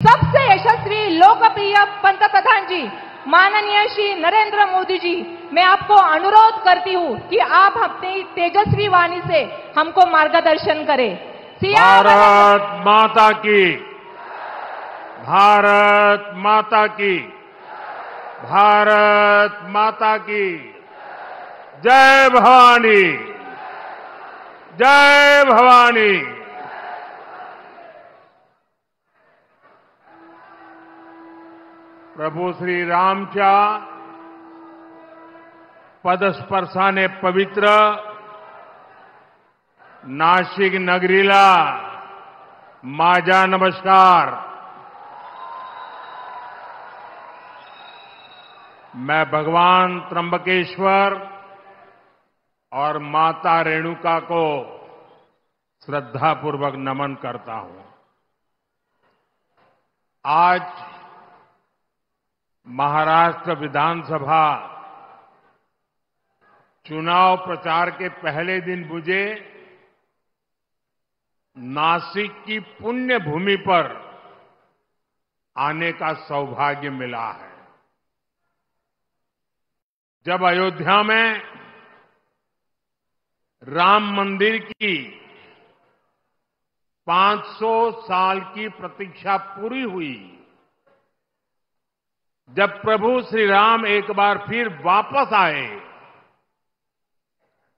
सबसे यशस्वी लोकप्रिय पंतप्रधान जी माननीय श्री नरेंद्र मोदी जी, मैं आपको अनुरोध करती हूँ कि आप अपनी तेजस्वी वाणी से हमको मार्गदर्शन करें। भारत माता की, भारत माता की, भारत माता की जय भवानी, जय भवानी। प्रभू श्री रामच्या पदस्पर्शाने पवित्र नाशिक नगरीला माझा नमस्कार। मैं भगवान त्र्यंबकेश्वर और माता रेणुका को श्रद्धापूर्वक नमन करता हूं। आज महाराष्ट्र विधानसभा चुनाव प्रचार के पहले दिन मुझे नासिक की पुण्य भूमि पर आने का सौभाग्य मिला है। जब अयोध्या में राम मंदिर की 500 साल की प्रतीक्षा पूरी हुई, जब प्रभु श्री राम एक बार फिर वापस आए,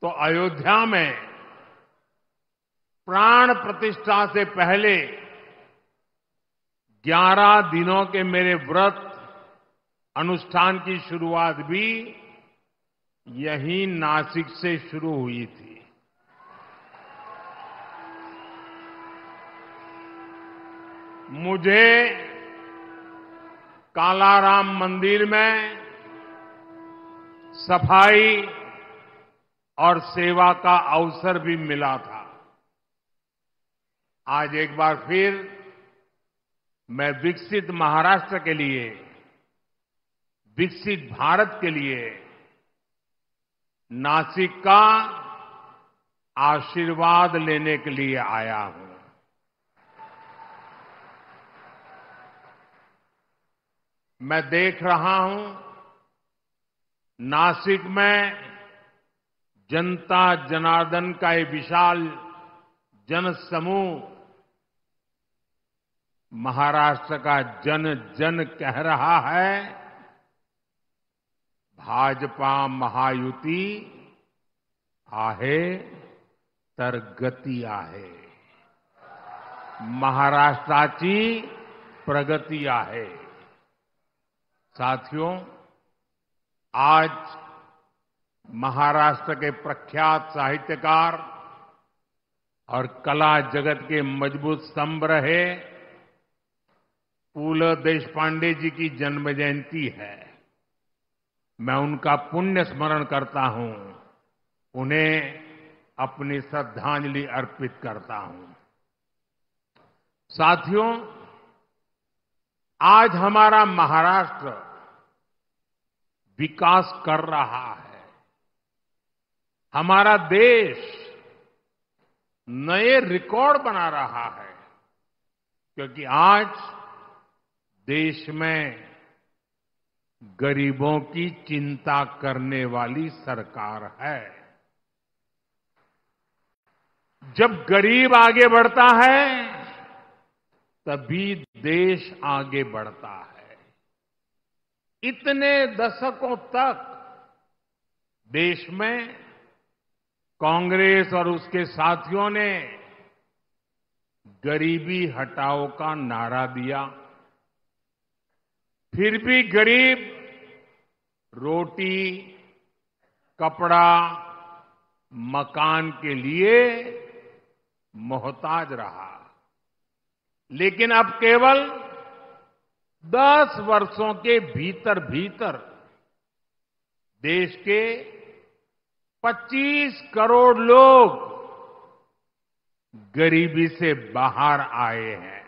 तो अयोध्या में प्राण प्रतिष्ठा से पहले 11 दिनों के मेरे व्रत अनुष्ठान की शुरुआत भी यहीं नासिक से शुरू हुई थी। मुझे कालाराम मंदिर में सफाई और सेवा का अवसर भी मिला था। आज एक बार फिर मैं विकसित महाराष्ट्र के लिए, विकसित भारत के लिए नासिक का आशीर्वाद लेने के लिए आया हूं। मैं देख रहा हूं नासिक में जनता जनार्दन का ये विशाल जनसमूह महाराष्ट्र का जन जन कह रहा है, भाजपा महायुती आहे तर गती आहे, महाराष्ट्राची प्रगती आहे। साथियों, आज महाराष्ट्र के प्रख्यात साहित्यकार और कला जगत के मजबूत स्तंभ रहे पूल देशपांडे जी की जन्म जयंती है। मैं उनका पुण्य स्मरण करता हूं, उन्हें अपनी श्रद्धांजलि अर्पित करता हूं। साथियों, आज हमारा महाराष्ट्र विकास कर रहा है। हमारा देश नए रिकॉर्ड बना रहा है, क्योंकि आज देश में गरीबों की चिंता करने वाली सरकार है। जब गरीब आगे बढ़ता है, तभी देश आगे बढ़ता है। इतने दशकों तक देश में कांग्रेस और उसके साथियों ने गरीबी हटाओ का नारा दिया, फिर भी गरीब रोटी, कपड़ा, मकान के लिए मोहताज रहा। लेकिन अब केवल 10 वर्षों के भीतर भीतर देश के 25 करोड़ लोग गरीबी से बाहर आए हैं।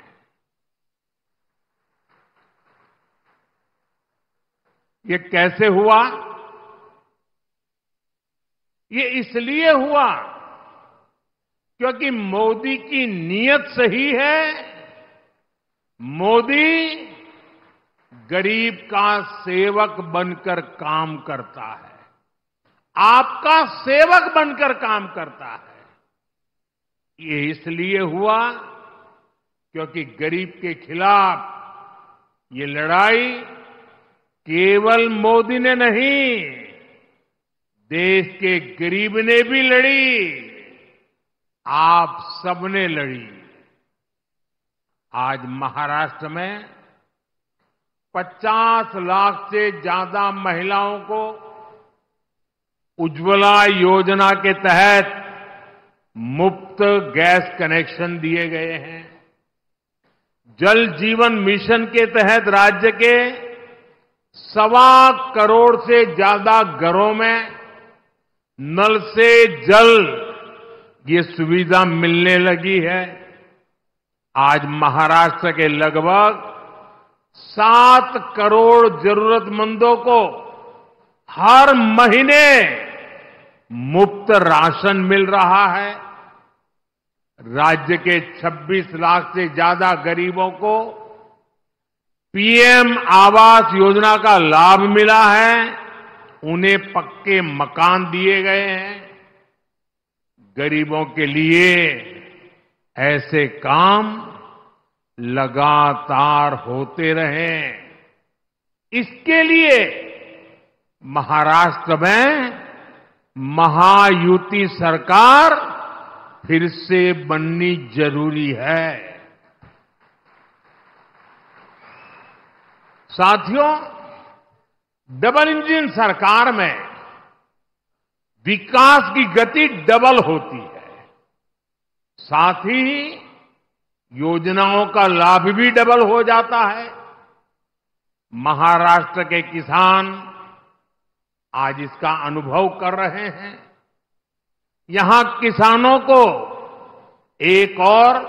ये कैसे हुआ? ये इसलिए हुआ क्योंकि मोदी की नीयत सही है, मोदी गरीब का सेवक बनकर काम करता है, आपका सेवक बनकर काम करता है। ये इसलिए हुआ क्योंकि गरीब के खिलाफ ये लड़ाई केवल मोदी ने नहीं, देश के गरीब ने भी लड़ी, आप सबने लड़ी। आज महाराष्ट्र में 50 लाख से ज्यादा महिलाओं को उज्ज्वला योजना के तहत मुफ्त गैस कनेक्शन दिए गए हैं। जल जीवन मिशन के तहत राज्य के 1.25 करोड़ से ज्यादा घरों में नल से जल ये सुविधा मिलने लगी है। आज महाराष्ट्र के लगभग 7 करोड़ जरूरतमंदों को हर महीने मुफ्त राशन मिल रहा है। राज्य के 26 लाख से ज्यादा गरीबों को पीएम आवास योजना का लाभ मिला है, उन्हें पक्के मकान दिए गए हैं। गरीबों के लिए ऐसे काम लगातार होते रहें, इसके लिए महाराष्ट्र में महायुति सरकार फिर से बननी जरूरी है। साथियों, डबल इंजन सरकार में विकास की गति डबल होती है, साथ ही योजनाओं का लाभ भी डबल हो जाता है। महाराष्ट्र के किसान आज इसका अनुभव कर रहे हैं। यहां किसानों को एक और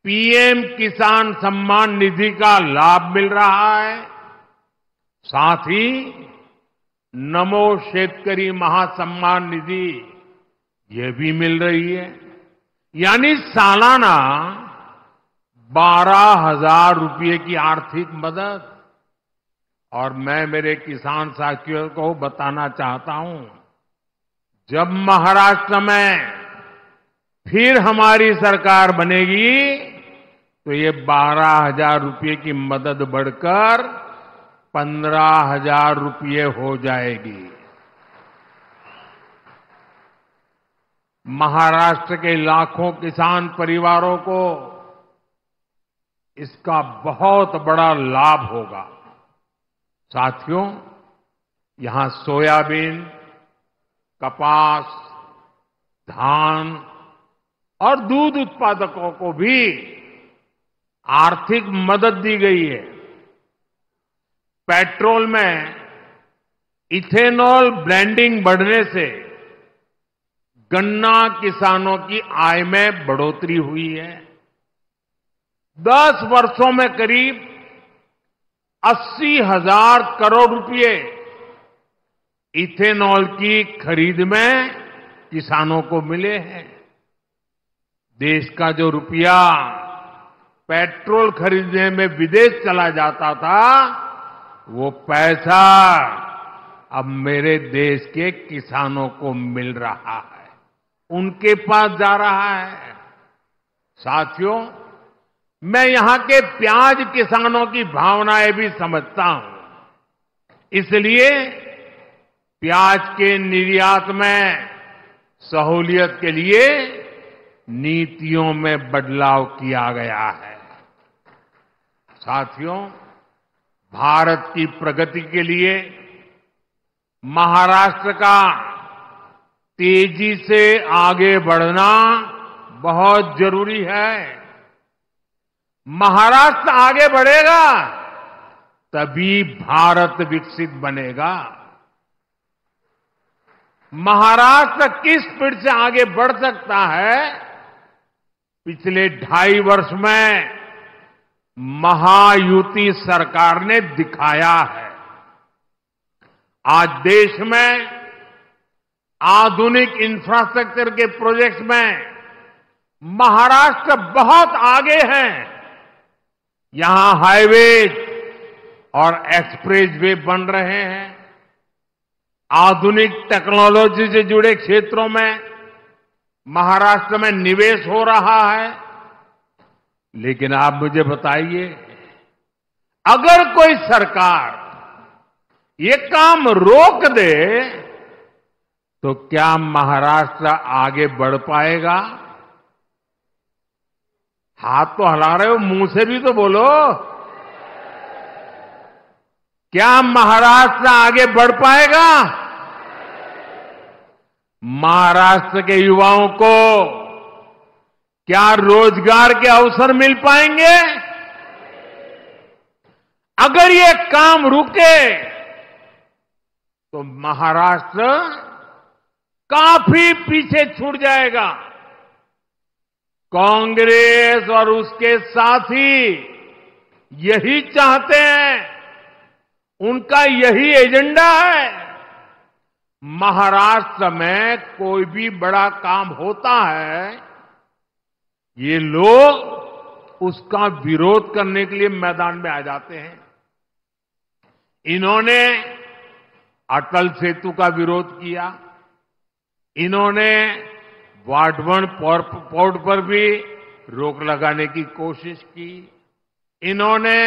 पीएम किसान सम्मान निधि का लाभ मिल रहा है, साथ ही नमो शेतकरी महासम्मान निधि ये भी मिल रही है। यानी सालाना 12,000 रुपये की आर्थिक मदद। और मैं मेरे किसान साथियों को बताना चाहता हूं, जब महाराष्ट्र में फिर हमारी सरकार बनेगी तो ये 12,000 रुपये की मदद बढ़कर 15,000 रुपये हो जाएगी। महाराष्ट्र के लाखों किसान परिवारों को इसका बहुत बड़ा लाभ होगा। साथियों, यहां सोयाबीन, कपास, धान और दूध उत्पादकों को भी आर्थिक मदद दी गई है। पेट्रोल में इथेनॉल ब्लेंडिंग बढ़ने से गन्ना किसानों की आय में बढ़ोतरी हुई है। 10 वर्षों में करीब 80,000 करोड़ रुपए इथेनॉल की खरीद में किसानों को मिले हैं। देश का जो रुपया पेट्रोल खरीदने में विदेश चला जाता था, वो पैसा अब मेरे देश के किसानों को मिल रहा है, उनके पास जा रहा है। साथियों, मैं यहां के प्याज किसानों की भावनाएं भी समझता हूं, इसलिए प्याज के निर्यात में सहूलियत के लिए नीतियों में बदलाव किया गया है। साथियों, भारत की प्रगति के लिए महाराष्ट्र का तेजी से आगे बढ़ना बहुत जरूरी है। महाराष्ट्र आगे बढ़ेगा तभी भारत विकसित बनेगा। महाराष्ट्र किस स्पीड से आगे बढ़ सकता है, पिछले 2.5 वर्ष में महायुति सरकार ने दिखाया है। आज देश में आधुनिक इंफ्रास्ट्रक्चर के प्रोजेक्ट्स में महाराष्ट्र बहुत आगे है। यहां हाईवे और एक्सप्रेस वे बन रहे हैं। आधुनिक टेक्नोलॉजी से जुड़े क्षेत्रों में महाराष्ट्र में निवेश हो रहा है। लेकिन आप मुझे बताइए, अगर कोई सरकार ये काम रोक दे तो क्या महाराष्ट्र आगे बढ़ पाएगा? हाथ तो हिला रहे हो, मुंह से भी तो बोलो। क्या महाराष्ट्र आगे बढ़ पाएगा? महाराष्ट्र के युवाओं को क्या रोजगार के अवसर मिल पाएंगे? अगर ये काम रुके तो महाराष्ट्र काफी पीछे छूट जाएगा। कांग्रेस और उसके साथी यही चाहते हैं, उनका यही एजेंडा है। महाराष्ट्र में कोई भी बड़ा काम होता है, ये लोग उसका विरोध करने के लिए मैदान में आ जाते हैं। इन्होंने अटल सेतु का विरोध किया, इन्होंने वाटवन पोर्ट पर भी रोक लगाने की कोशिश की, इन्होंने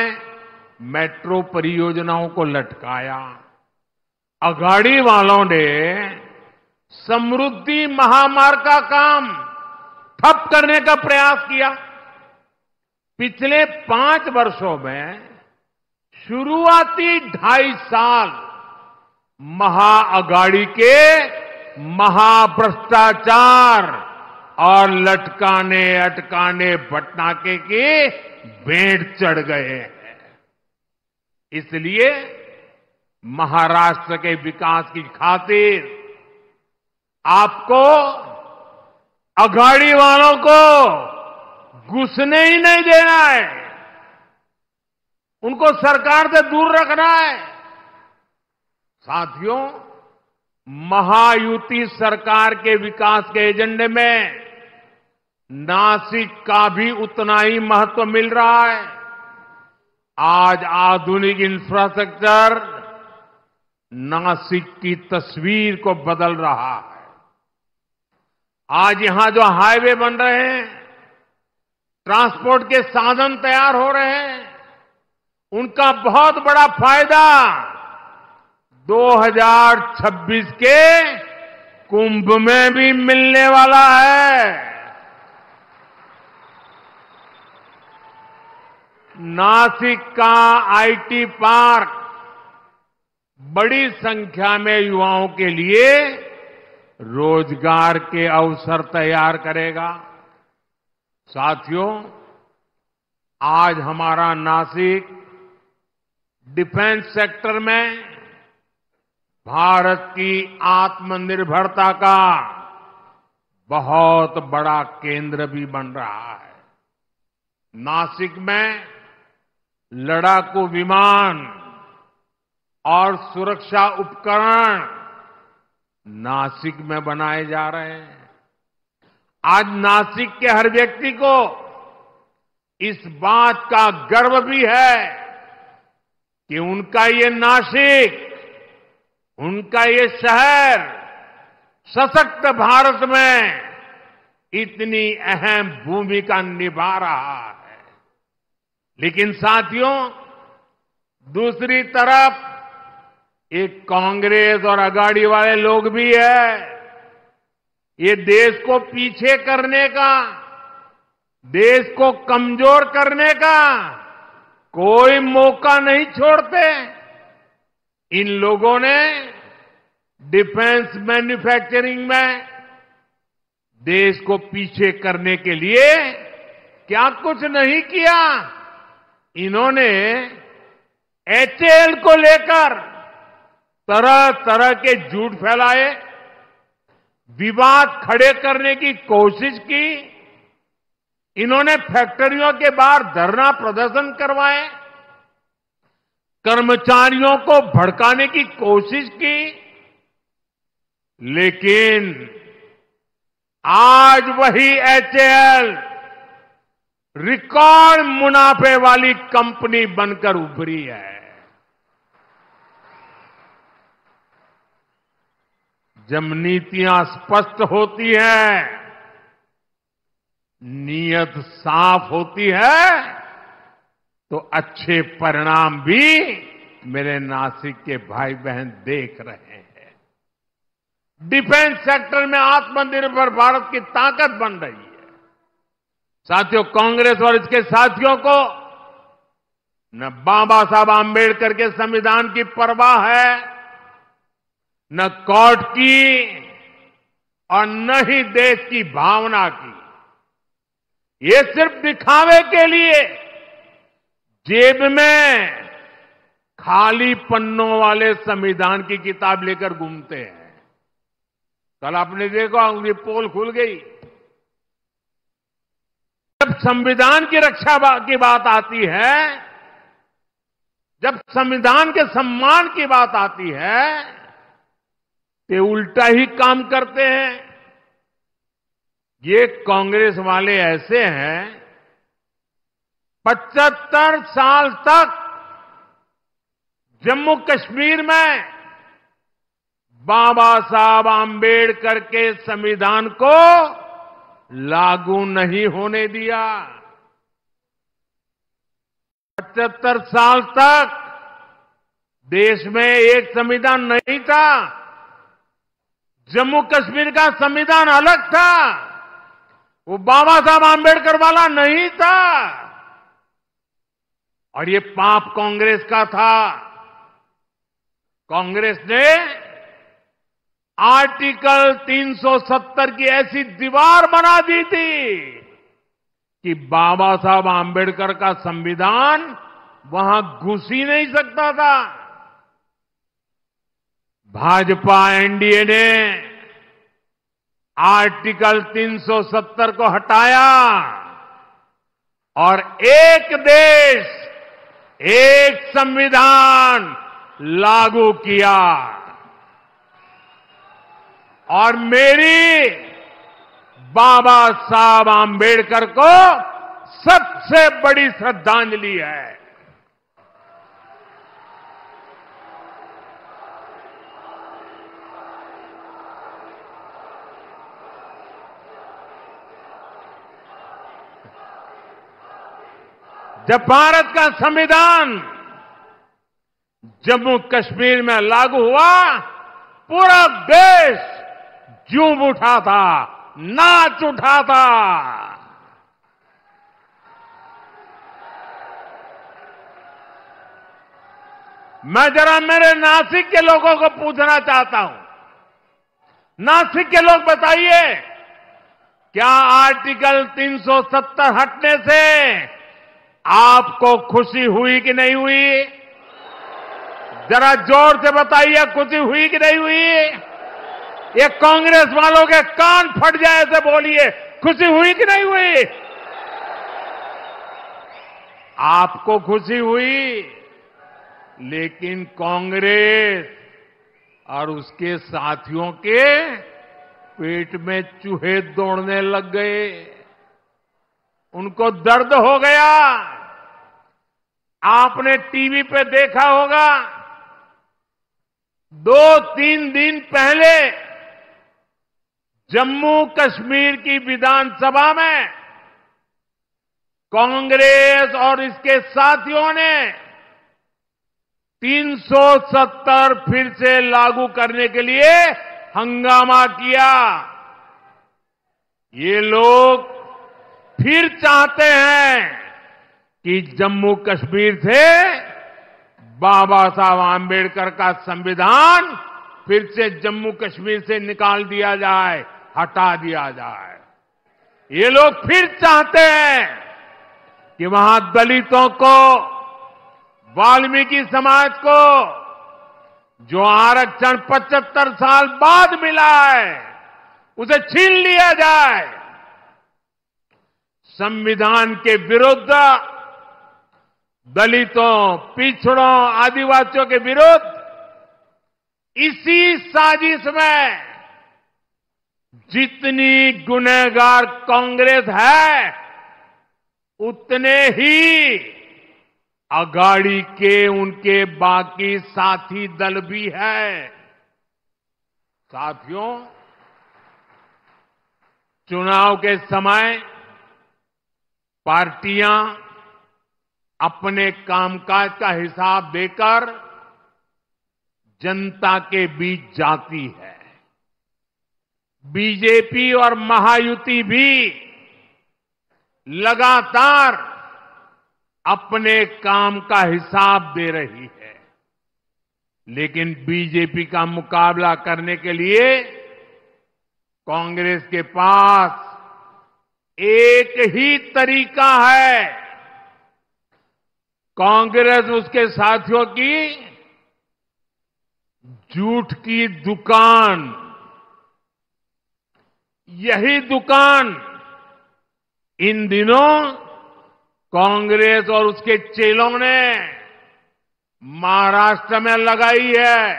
मेट्रो परियोजनाओं को लटकाया। अघाड़ी वालों ने समृद्धि महामार्ग का काम ठप करने का प्रयास किया। पिछले 5 वर्षों में शुरुआती 2.5 साल महाअघाड़ी के महाभ्रष्टाचार और लटकाने अटकाने भटनाके के भेंट चढ़ गए हैं। इसलिए महाराष्ट्र के विकास की खातिर आपको अघाड़ी वालों को घुसने ही नहीं देना है, उनको सरकार से दूर रखना है। साथियों, महायुति सरकार के विकास के एजेंडे में नासिक का भी उतना ही महत्व मिल रहा है। आज आधुनिक इंफ्रास्ट्रक्चर नासिक की तस्वीर को बदल रहा है। आज यहां जो हाईवे बन रहे हैं, ट्रांसपोर्ट के साधन तैयार हो रहे हैं, उनका बहुत बड़ा फायदा 2026 के कुंभ में भी मिलने वाला है। नासिक का आईटी पार्क बड़ी संख्या में युवाओं के लिए रोजगार के अवसर तैयार करेगा। साथियों, आज हमारा नासिक डिफेंस सेक्टर में भारत की आत्मनिर्भरता का बहुत बड़ा केंद्र भी बन रहा है। नासिक में लड़ाकू विमान और सुरक्षा उपकरण नासिक में बनाए जा रहे हैं। आज नासिक के हर व्यक्ति को इस बात का गर्व भी है कि उनका ये नासिक, उनका ये शहर सशक्त भारत में इतनी अहम भूमिका निभा रहा है। लेकिन साथियों, दूसरी तरफ एक कांग्रेस और अघाड़ी वाले लोग भी है, ये देश को पीछे करने का, देश को कमजोर करने का कोई मौका नहीं छोड़ते। इन लोगों ने डिफेंस मैन्युफैक्चरिंग में देश को पीछे करने के लिए क्या कुछ नहीं किया। इन्होंने एचएएल को लेकर तरह तरह के झूठ फैलाए, विवाद खड़े करने की कोशिश की। इन्होंने फैक्ट्रियों के बाहर धरना प्रदर्शन करवाए, कर्मचारियों को भड़काने की कोशिश की। लेकिन आज वही एचएएल रिकॉर्ड मुनाफे वाली कंपनी बनकर उभरी है। जब नीतियां स्पष्ट होती है, नीयत साफ होती है, तो अच्छे परिणाम भी मेरे नासिक के भाई बहन देख रहे हैं। डिफेंस सेक्टर में आत्मनिर्भर भारत की ताकत बन रही है। साथियों, कांग्रेस और इसके साथियों को न बाबा साहब आंबेडकर के संविधान की परवाह है, न कोर्ट की और न ही देश की भावना की। ये सिर्फ दिखावे के लिए जेब में खाली पन्नों वाले संविधान की किताब लेकर घूमते हैं। कल आपने देखा, उनकी पोल खुल गई। जब संविधान की रक्षा की बात आती है, जब संविधान के सम्मान की बात आती है, ते उल्टा ही काम करते हैं। ये कांग्रेस वाले ऐसे हैं, 75 साल तक जम्मू कश्मीर में बाबा साहब आंबेडकर के संविधान को लागू नहीं होने दिया। 75 साल तक देश में एक संविधान नहीं था। जम्मू कश्मीर का संविधान अलग था, वो बाबा साहब आंबेडकर वाला नहीं था। और ये पाप कांग्रेस का था। कांग्रेस ने आर्टिकल 370 की ऐसी दीवार बना दी थी कि बाबा साहब आंबेडकर का संविधान वहां घुस ही नहीं सकता था। भाजपा एनडीए ने आर्टिकल 370 को हटाया और एक देश, एक संविधान लागू किया। और मेरी बाबा साहब आंबेडकर को सबसे बड़ी श्रद्धांजलि है। जब भारत का संविधान जम्मू कश्मीर में लागू हुआ, पूरा देश झूम उठा था, नाच उठा था। मैं जरा मेरे नासिक के लोगों को पूछना चाहता हूं। नासिक के लोग बताइए, क्या आर्टिकल 370 हटने से आपको खुशी हुई कि नहीं हुई? जरा जोर से बताइए, खुशी हुई कि नहीं हुई? ये कांग्रेस वालों के कान फट जाए ऐसे बोलिए, खुशी हुई कि नहीं हुई? आपको खुशी हुई, लेकिन कांग्रेस और उसके साथियों के पेट में चूहे दौड़ने लग गए। उनको दर्द हो गया। आपने टीवी पे देखा होगा, 2-3 दिन पहले जम्मू कश्मीर की विधानसभा में कांग्रेस और इसके साथियों ने 370 फिर से लागू करने के लिए हंगामा किया। ये लोग फिर चाहते हैं कि जम्मू कश्मीर से बाबा साहब आंबेडकर का संविधान फिर से जम्मू कश्मीर से निकाल दिया जाए, हटा दिया जाए। ये लोग फिर चाहते हैं कि वहां दलितों को, वाल्मीकि समाज को जो आरक्षण 75 साल बाद मिला है, उसे छीन लिया जाए। संविधान के विरुद्ध, दलितों, पिछड़ों, आदिवासियों के विरुद्ध इसी साजिश में जितनी गुनहगार कांग्रेस है, उतने ही अगाड़ी के उनके बाकी साथी दल भी है। साथियों, चुनाव के समय पार्टियां अपने कामकाज का हिसाब देकर जनता के बीच जाती है। बीजेपी और महायुति भी लगातार अपने काम का हिसाब दे रही है, लेकिन बीजेपी का मुकाबला करने के लिए कांग्रेस के पास एक ही तरीका है। कांग्रेस उसके साथियों की झूठ की दुकान, यही दुकान इन दिनों कांग्रेस और उसके चेलों ने महाराष्ट्र में लगाई है।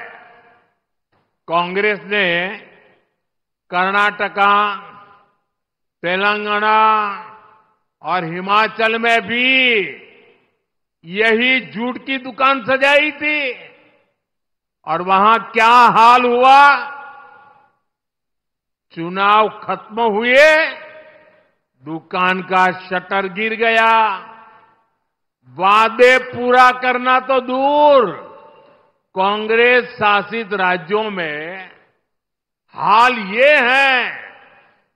कांग्रेस ने कर्नाटका, तेलंगाना और हिमाचल में भी यही झूठ की दुकान सजाई थी, और वहां क्या हाल हुआ? चुनाव खत्म हुए, दुकान का शटर गिर गया। वादे पूरा करना तो दूर, कांग्रेस शासित राज्यों में हाल ये है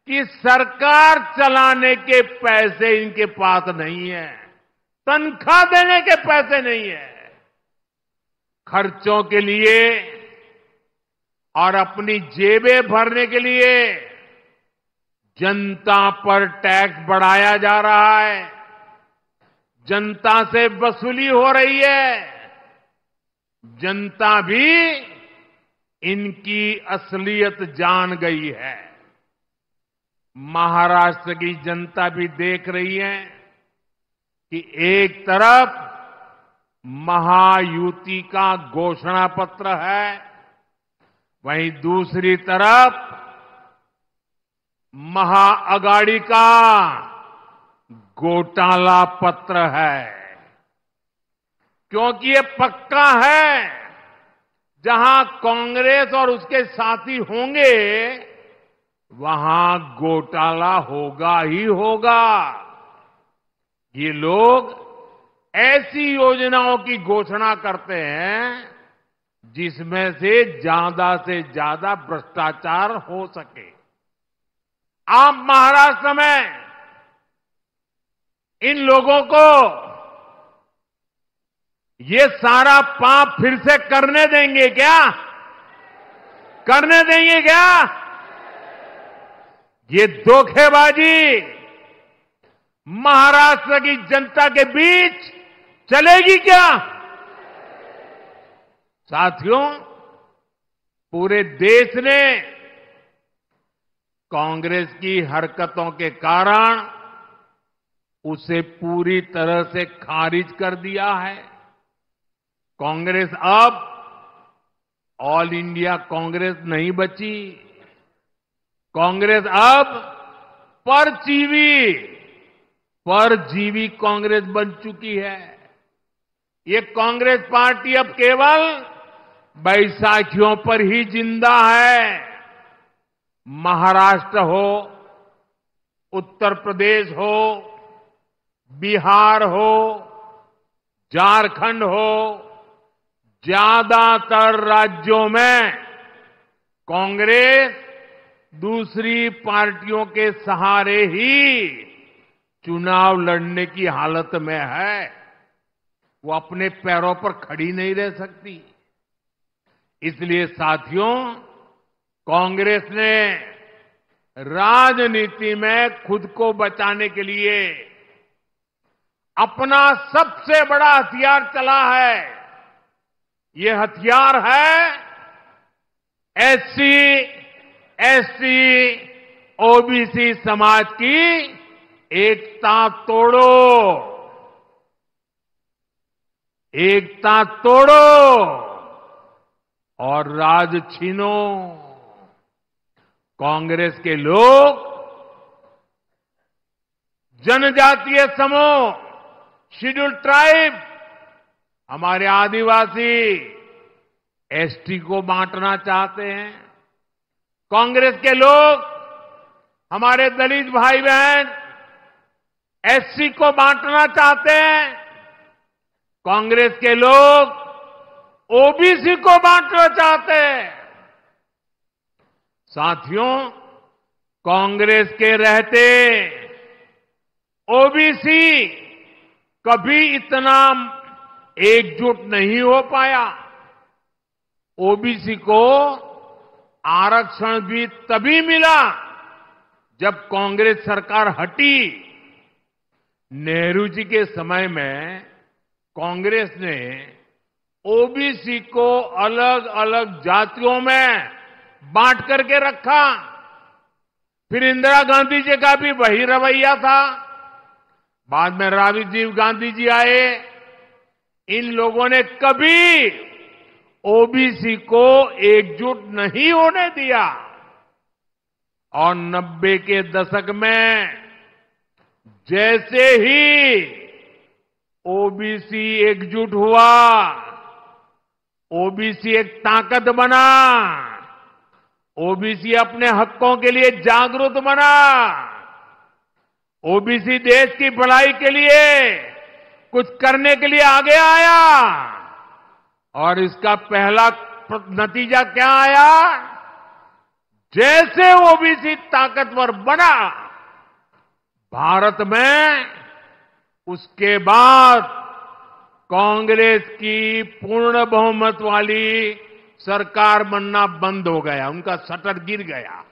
कि सरकार चलाने के पैसे इनके पास नहीं है, तनख्वाह देने के पैसे नहीं है। खर्चों के लिए और अपनी जेबें भरने के लिए जनता पर टैक्स बढ़ाया जा रहा है, जनता से वसूली हो रही है। जनता भी इनकी असलियत जान गई है। महाराष्ट्र की जनता भी देख रही है कि एक तरफ महायुति का घोषणा पत्र है, वहीं दूसरी तरफ महाअगाड़ी का घोटाला पत्र है। क्योंकि ये पक्का है, जहां कांग्रेस और उसके साथी होंगे वहां घोटाला होगा ही होगा। ये लोग ऐसी योजनाओं की घोषणा करते हैं जिसमें से ज्यादा भ्रष्टाचार हो सके। आप महाराष्ट्र में इन लोगों को ये सारा पाप फिर से करने देंगे क्या? करने देंगे क्या? ये धोखेबाजी महाराष्ट्र की जनता के बीच चलेगी क्या? साथियों, पूरे देश ने कांग्रेस की हरकतों के कारण उसे पूरी तरह से खारिज कर दिया है। कांग्रेस अब ऑल इंडिया कांग्रेस नहीं बची। कांग्रेस अब परजीवी कांग्रेस बन चुकी है। ये कांग्रेस पार्टी अब केवल बैसाखियों पर ही जिंदा है। महाराष्ट्र हो, उत्तर प्रदेश हो, बिहार हो, झारखंड हो, ज्यादातर राज्यों में कांग्रेस दूसरी पार्टियों के सहारे ही चुनाव लड़ने की हालत में है। वो अपने पैरों पर खड़ी नहीं रह सकती। इसलिए साथियों, कांग्रेस ने राजनीति में खुद को बचाने के लिए अपना सबसे बड़ा हथियार चला है। ये हथियार है एससी, एसटी, ओबीसी समाज की एकता तोड़ो। एकता तोड़ो और राज छीनो। कांग्रेस के लोग जनजातीय समूह, शेड्यूल ट्राइब, हमारे आदिवासी, एसटी को बांटना चाहते हैं। कांग्रेस के लोग हमारे दलित भाई बहन एससी को बांटना चाहते हैं। कांग्रेस के लोग ओबीसी को बांटना चाहते हैं। साथियों, कांग्रेस के रहते ओबीसी कभी इतना एकजुट नहीं हो पाया। ओबीसी को आरक्षण भी तभी मिला जब कांग्रेस सरकार हटी। नेहरू जी के समय में कांग्रेस ने ओबीसी को अलग अलग जातियों में बांट करके रखा। फिर इंदिरा गांधी जी का भी वही रवैया था। बाद में राजीव गांधी जी आए। इन लोगों ने कभी ओबीसी को एकजुट नहीं होने दिया। और 90 के दशक में जैसे ही ओबीसी एकजुट हुआ, ओबीसी एक ताकत बना, ओबीसी अपने हकों के लिए जागरूक बना, ओबीसी देश की भलाई के लिए कुछ करने के लिए आगे आया। और इसका पहला नतीजा क्या आया? जैसे ओबीसी ताकतवर बना भारत में, उसके बाद कांग्रेस की पूर्ण बहुमत वाली सरकार बनना बंद हो गया। उनका शटर गिर गया।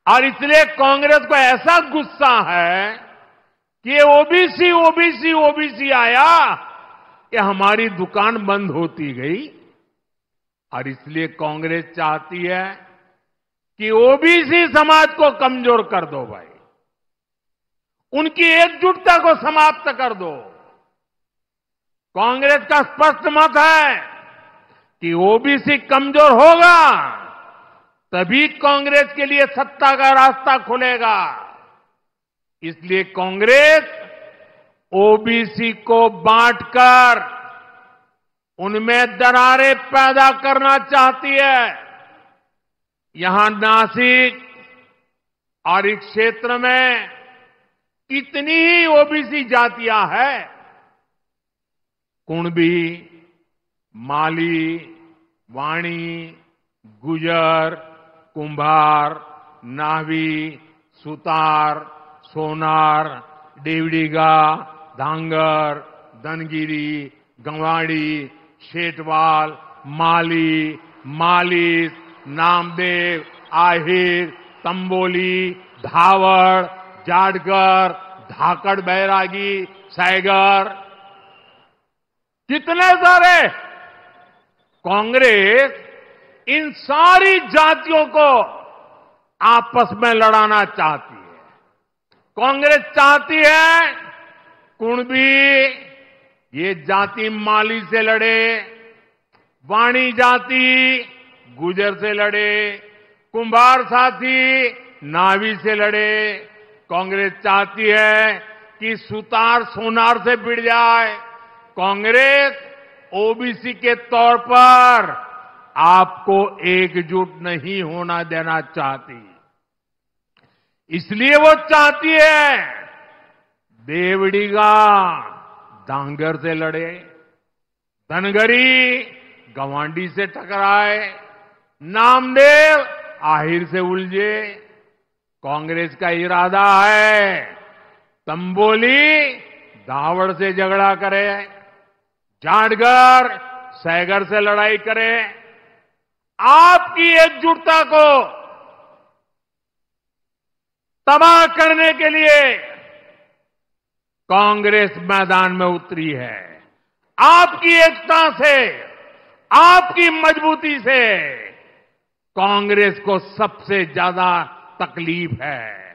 और इसलिए कांग्रेस को ऐसा गुस्सा है कि ये ओबीसी ओबीसी ओबीसी आया कि हमारी दुकान बंद होती गई। और इसलिए कांग्रेस चाहती है कि ओबीसी समाज को कमजोर कर दो भाई, उनकी एकजुटता को समाप्त कर दो। कांग्रेस का स्पष्ट मत है कि ओबीसी कमजोर होगा तभी कांग्रेस के लिए सत्ता का रास्ता खुलेगा। इसलिए कांग्रेस ओबीसी को बांटकर उनमें दरारें पैदा करना चाहती है। यहां नासिक और इस क्षेत्र में कितनी ही ओबीसी जातियां हैं, कुणबी, माली, वाणी, गुजर, कुंभार, नावी, सुतार, सोनार, देवड़ीगा, धांगर, धनगिरी, गंवाड़ी, शेटवाल, माली, मालिस, नामदेव, आहिर, तंबोली, धावड़, जाटगर, धाकड़ बैरागी, सैगर, कितने सारे। कांग्रेस इन सारी जातियों को आपस में लड़ाना चाहती है। कांग्रेस चाहती है कुणबी ये जाति माली से लड़े, वाणी जाति गुजर से लड़े, कुंभार साथी नावी से लड़े। कांग्रेस चाहती है कि सुतार सोनार से भिड़ जाए। कांग्रेस ओबीसी के तौर पर आपको एकजुट नहीं होना देना चाहती। इसलिए वो चाहती है देवड़ीगा धांगर से लड़े, धनगरी गवांडी से टकराए, नामदेव आहिर से उलझे। कांग्रेस का इरादा है तंबोली दावड़ से झगड़ा करे, जाटगर सैगर से लड़ाई करे। आपकी एकजुटता को तबाह करने के लिए कांग्रेस मैदान में उतरी है। आपकी एकता से, आपकी मजबूती से कांग्रेस को सबसे ज्यादा तकलीफ है।